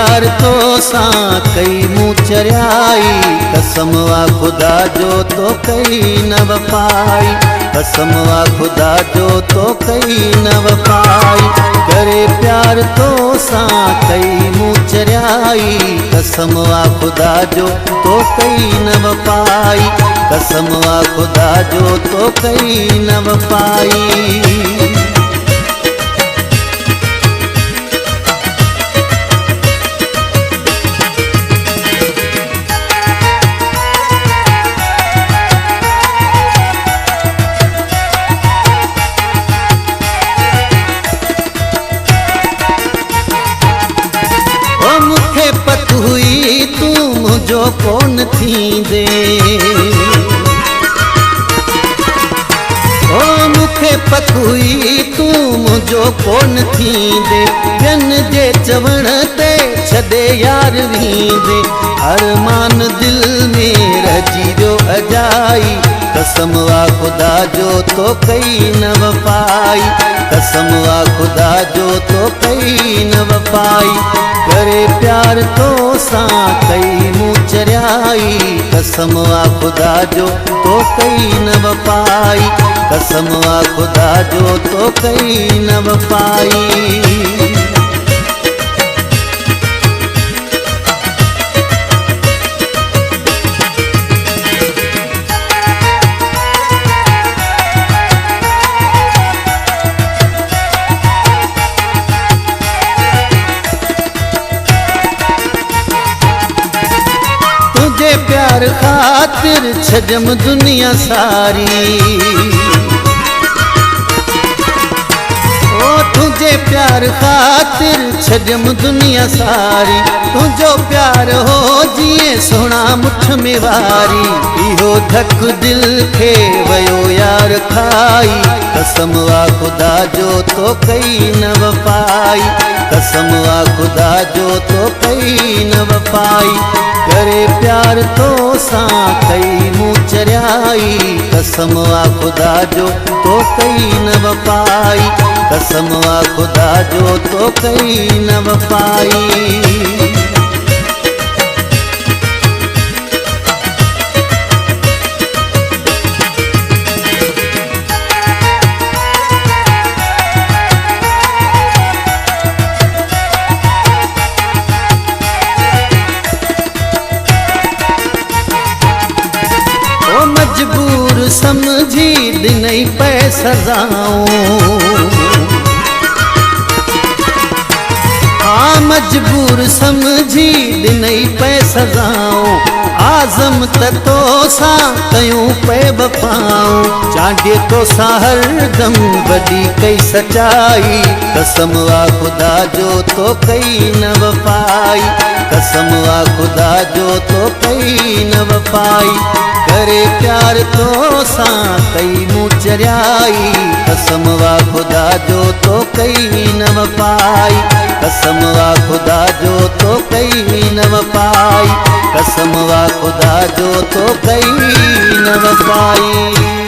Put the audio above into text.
प्यार तो सां कई मूं चरियाई, कसम वा खुदा जो तो कई न वफाई, कसम वा खुदा जो तो कई न वफाई। करे प्यार तो सां कई मूं चरियाई, कसम वा खुदा जो तो कई न वफाई, कसम वा खुदा जो तो कई न वफाई। मुखे पत हुई तू मुझो कोन थींदे, ओ मुखे पत हुई तू मुझो कोन थींदे, जन जे चवण ते छदे यार वींदे, अरमान दिल में रजी जो अजाई, कसम वा खुदा जो तो कई न वफाई, कसम वा खुदा जो तो कई न वफाई। करे प्यार तो सां कई मूं चरियाई, कसम वा खुदा जो तो कई न वफाई, कसम वा खुदा जो तो कई न वफाई। प्यार खातिर छजम दुनिया सारी, ओ तुझे प्यार खातिर छजम दुनिया सारी, तुझो प्यार हो जिए सोना मुठ में वारी, इहो धक दिल खे वयो यार खाई, कसम वा खुदा जो तो कई न वफाई, कसम वा खुदा जो तो कई न वफाई। करे प्यार तो सां कई मूं चरियाई, कसम वा खुदा जो तो कई न वफाई, कसम वा खुदा जो तो कई न वफाई। मजबूर समझी दिनई पे सजाऊं, हाँ मजबूर समझी दिनई पे सजाऊं, आज़म तो सां कयूं पे वफाऊं, चांडे तो सां हरदम वॾी कई सचाई, कसम वा खुदा जो तो कई न वफाई, कसम वा खुदा जो तो कई न वफाई। करे प्यार तो सां कई मूं चरियाई, कसम वा खुदा जो तो कई न वफाई, कसम वा खुदा जो तो कई न वफाई, कसम वा खुदा जो तो कई न वफाई।